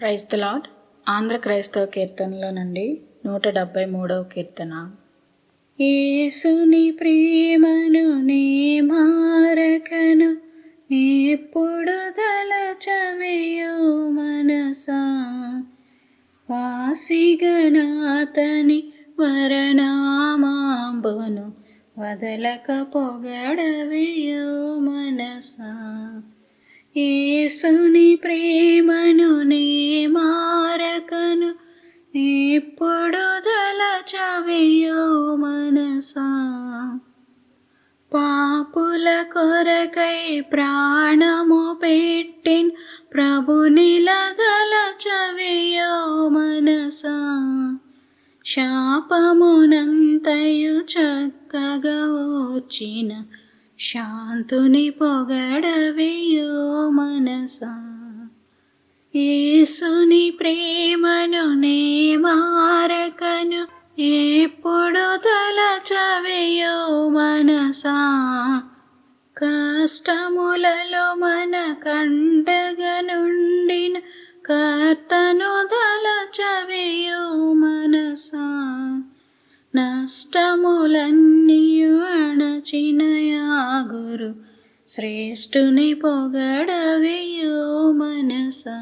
Praise the lord. Andhra క్రైస్తవ కీర్తనలో నుండి 173వ కీర్తన. యేసుని ప్రేమను నే మారకను, ఎప్పుడు తలచవేయో మనసా. వాసిగనాతని వరనామాంబును వదలక పొగడవేయో మనసా. యేసుని ప్రేమను నే మారకను, ఎప్పుడు తలచవేయో మనసా. పాపుల కొరకై ప్రాణము పెట్టిన్ ప్రభునిలా తలచవేయో మనసా. శాపమునంతయు చక్కగా వచ్చిన శాంతుని పొగడవేయో మనసా. యేసుని ప్రేమను నే మారకను, ఎప్పుడు తలచవేయో మనసా. కష్టములలో మన కండగా నుండిన కర్తను తలచవేయో మనసా. నష్టములన్నీయు అణచిన గురు శ్రేష్ఠుని పొగడవేయో మనసా.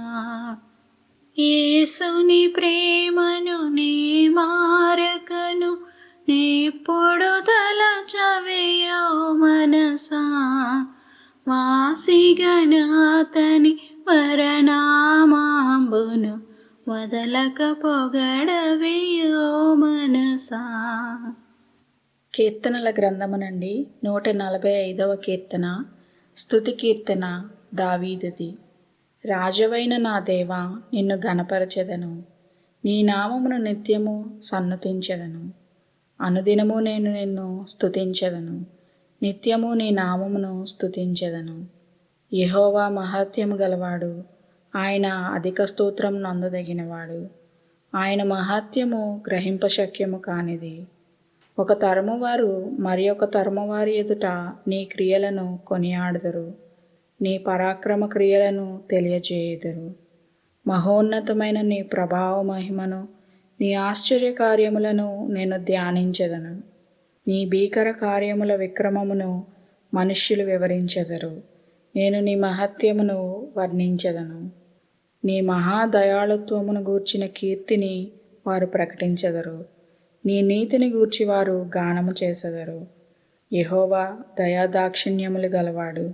యేసుని ప్రేమను నే మారకను, ఎప్పుడు తలచవేయో మనసా. వాసిగనాతని వరనామాంబును వదలక పొగడవేయో మనసా. కీర్తనల గ్రంథము నుండి 145వ కీర్తన. స్తుతి కీర్తన దావీదుది. రాజవైన నా దేవా, నిన్ను ఘనపరచెదను, నీ నామమును నిత్యము సన్నుతించెదను. అనుదినము నేను నిన్ను స్తుతించెదను, నిత్యము నీ నామమును స్తుతించెదను. యెహోవా మహత్యము గలవాడు, ఆయన అధిక స్తోత్రం నందదగినవాడు. ఆయన మహత్యము గ్రహింపశక్యము కానిది. ఒక తరము వారు మరి ఒక తరము వారి ఎదుట నీ క్రియలను కొనియాడుదురు, నీ పరాక్రమ క్రియలను తెలియజేయుదురు. మహోన్నతమైన నీ ప్రభావ మహిమను, నీ ఆశ్చర్య కార్యములను నేను ధ్యానించెదను. నీ భీకర కార్యముల విక్రమమును మనుష్యులు వివరించెదరు. నేను నీ మహత్యమును వర్ణించెదను. నీ మహాదయాళుత్వమును గూర్చిన కీర్తిని వారు ప్రకటించెదరు. నీ నీతిని గూర్చి వారు గానము చేసెదరు. యెహోవా దయాదాక్షిణ్యములు గలవాడు,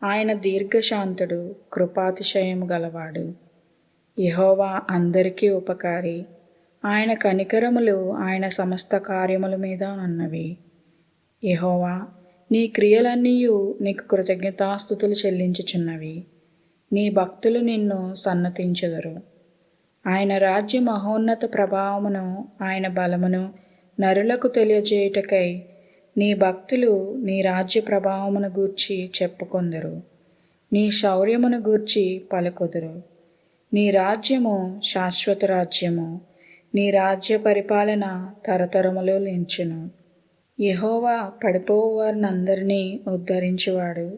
ఆయన దీర్ఘశాంతుడు, కృపాతిశయము గలవాడు. యెహోవా అందరికీ ఉపకారి, ఆయన కనికరములు ఆయన సమస్త కార్యముల మీద ఉన్నవి. యెహోవా, నీ క్రియలన్నీయు నీకు కృతజ్ఞతాస్తుతులు చెల్లించుచున్నవి. నీ భక్తులు నిన్ను సన్నతించెదరు. ఆయన రాజ్య మహోన్నత ప్రభావమును, ఆయన బలమును నరులకు తెలియజేయుటకై నీ భక్తులు నీ రాజ్య ప్రభావమును గూర్చి చెప్పుకొందరు. నీ శౌర్యమును గూర్చి పలుకొదురు. నీ రాజ్యము శాశ్వత రాజ్యము, నీ రాజ్య పరిపాలన తరతరములో నించును. యెహోవా పడిపోవు వారినందరినీ ఉద్ధరించువాడు,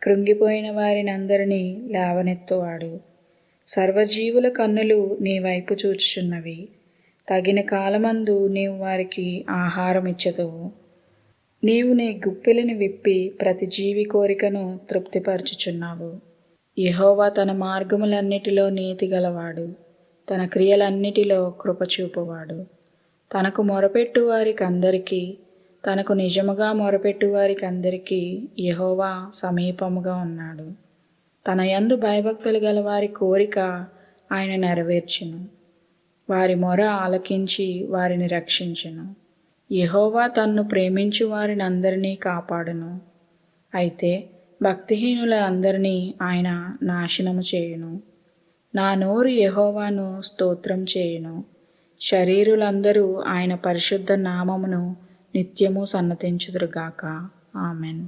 కృంగిపోయిన వారినందరినీ లేవనెత్తువాడు. సర్వజీవుల కన్నులు నీ వైపు చూచుచున్నవి. తగిన కాలమందు నీవు వారికి ఆహారం ఇచ్చెదవు. నీవు నీ గుప్పిలిని విప్పి ప్రతి జీవి కోరికను తృప్తిపరచుచున్నావు. యెహోవా తన మార్గములన్నిటిలో నీతి గలవాడు, తన క్రియలన్నిటిలో కృపచూపువాడు. తనకు మొరపెట్టు వారికందరికీ, తనకు నిజముగా మొరపెట్టు వారికందరికీ యెహోవా సమీపముగా ఉన్నాడు. తన యందు భయభక్తులు గల వారి కోరిక ఆయన నెరవేర్చును. వారి మొర ఆలకించి వారిని రక్షించును. యెహోవా తన్ను ప్రేమించు వారినందరినీ కాపాడును. అయితే భక్తిహీనులందరినీ ఆయన నాశనము చేయును. నా నోరు యెహోవాను స్తోత్రం చేయును. శరీరులందరూ ఆయన పరిశుద్ధ నామమును నిత్యము సన్నతించుదురుగాక. ఆమెన్.